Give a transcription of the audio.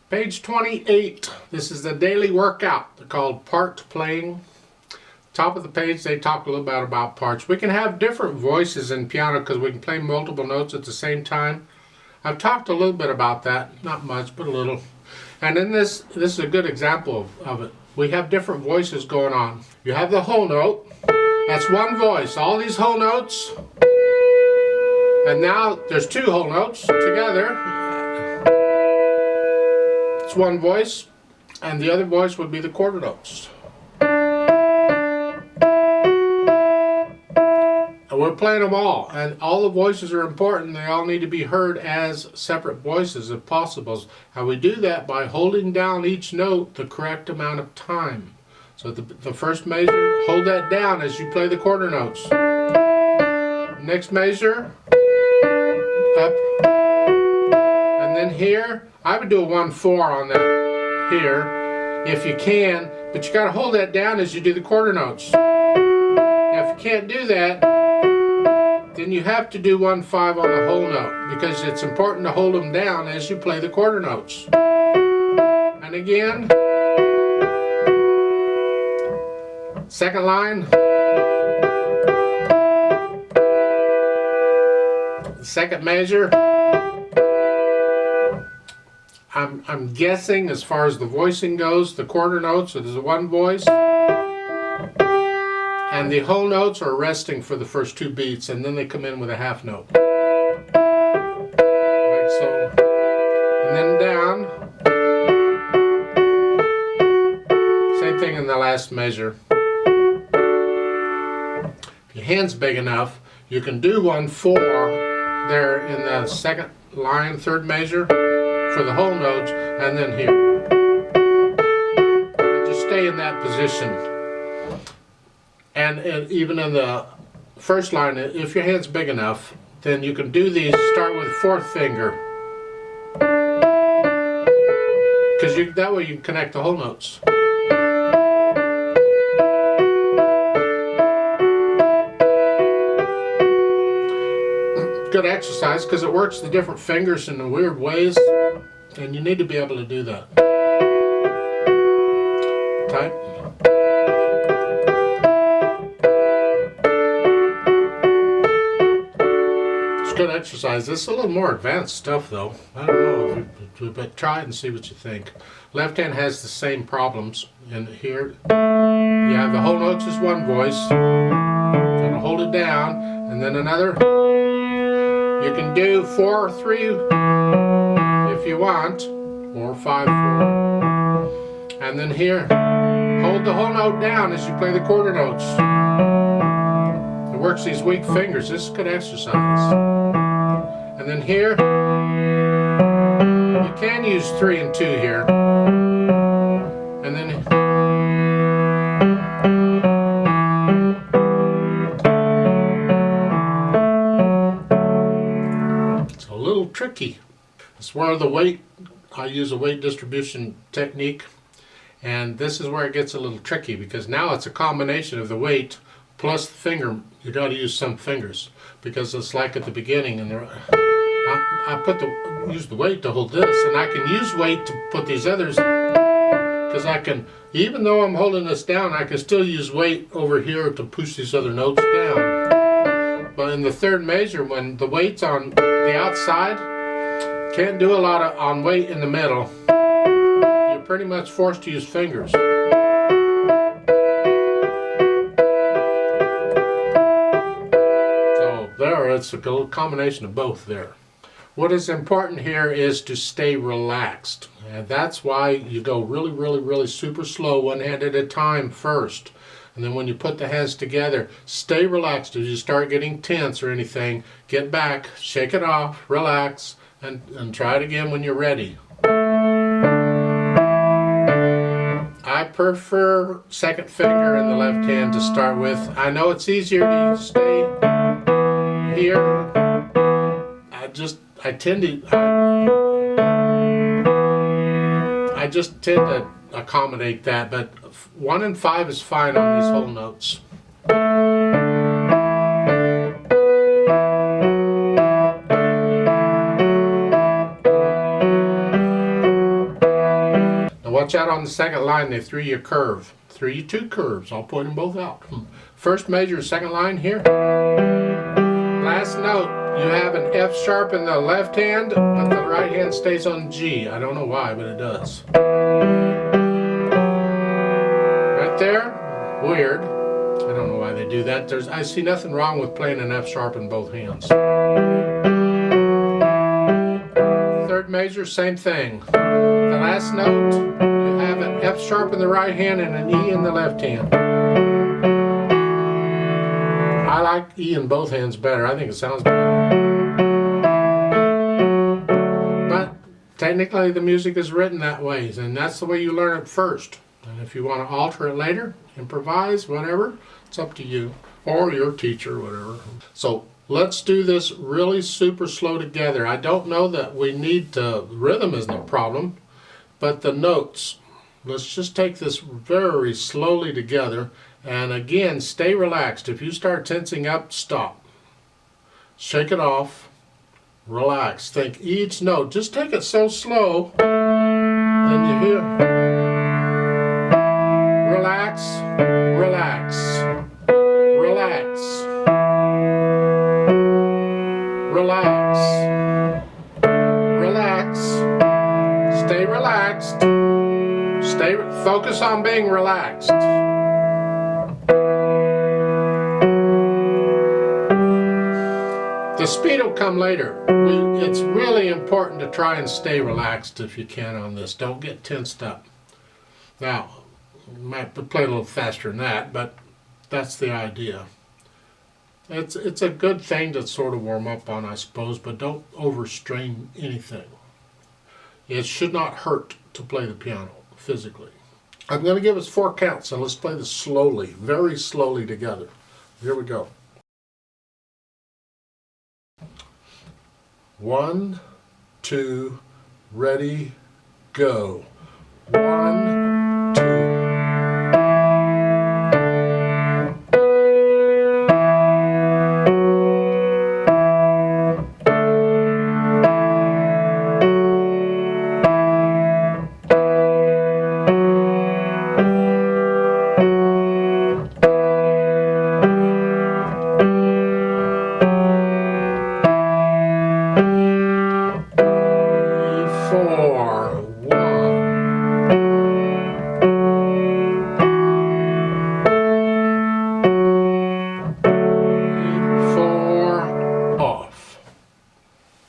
Page 28. This is the daily workout. They're called part playing. Top of the page they talk a little bit about parts. We can have different voices in piano because we can play multiple notes at the same time. I've talked a little bit about that. Not much, but a little. And in this is a good example of it. We have different voices going on. You have the whole note. That's one voice. All these whole notes. And now there's two whole notes together. It's one voice, and the other voice would be the quarter notes. And we're playing them all, and all the voices are important. They all need to be heard as separate voices if possible. And we do that by holding down each note the correct amount of time. So the first measure, hold that down as you play the quarter notes. Next measure, up. And then here, I would do a 1-4 on that here, if you can, but you got to hold that down as you do the quarter notes. Now if you can't do that, then you have to do 1-5 on the whole note, because it's important to hold them down as you play the quarter notes. And again, second line, second measure. I'm guessing as far as the voicing goes, the quarter notes, it is one voice. And the whole notes are resting for the first two beats, and then they come in with a half note. Like so. And then down. Same thing in the last measure. If your hand's big enough, you can do 1-4 there in the second line, third measure, for the whole notes, and then here. And just stay in that position. And even in the first line, if your hand's big enough, then you can do these, start with the fourth finger. Because that way you can connect the whole notes. Good exercise because it works the different fingers in the weird ways, and you need to be able to do that. Tight. It's good exercise. This is a little more advanced stuff though. I don't know, but try it and see what you think. Left hand has the same problems. And here you have the whole notes as one voice. Gonna hold it down, and then another. You can do 4-3 if you want, or 5-4. And then here, hold the whole note down as you play the quarter notes. It works these weak fingers. This is good exercise. And then here, you can use 3 and 2 here. And then tricky. It's where the weight, I use a weight distribution technique, and this is where it gets a little tricky, because now it's a combination of the weight plus the finger. You got to use some fingers, because it's like at the beginning, and I use the weight to hold this, and I can use weight to put these others, because I can, even though I'm holding this down, I can still use weight over here to push these other notes down. But in the third measure, when the weight's on the outside, can't do a lot on weight in the middle. You're pretty much forced to use fingers. So there, it's a little combination of both there. What is important here is to stay relaxed. And that's why you go really, really, really super slow, one hand at a time first. And then when you put the hands together, stay relaxed. If you start getting tense or anything, get back, shake it off, relax, and try it again when you're ready. I prefer second finger in the left hand to start with. I know it's easier to stay here. I just tend to accommodate that, but 1 and 5 is fine on these whole notes. Watch out on the second line, they threw you a curve. Threw you two curves, I'll point them both out. First major, second line here. Last note, you have an F sharp in the left hand, but the right hand stays on G. I don't know why, but it does. Right there, weird. I don't know why they do that. I see nothing wrong with playing an F sharp in both hands. Third major, same thing. The last note, you have an F sharp in the right hand and an E in the left hand. I like E in both hands better. I think it sounds better. But technically the music is written that way, and that's the way you learn it first. And if you want to alter it later, improvise, whatever, it's up to you. Or your teacher, whatever. So let's do this really super slow together. I don't know that we need to, rhythm isn't a problem, but the notes. Let's just take this very slowly together. And again, stay relaxed. If you start tensing up, stop. Shake it off. Relax. Think each note. Just take it so slow. Then you hear. Relax, relax, relax, relax, relax. Stay relaxed. Focus on being relaxed. The speed will come later. It's really important to try and stay relaxed if you can on this. Don't get tensed up. Now, you might play a little faster than that, but that's the idea. It's a good thing to sort of warm up on, I suppose, but don't overstrain anything. It should not hurt to play the piano physically. I'm going to give us 4 counts, and let's play this slowly, very slowly together. Here we go. 1, 2, ready, go. 1, 2.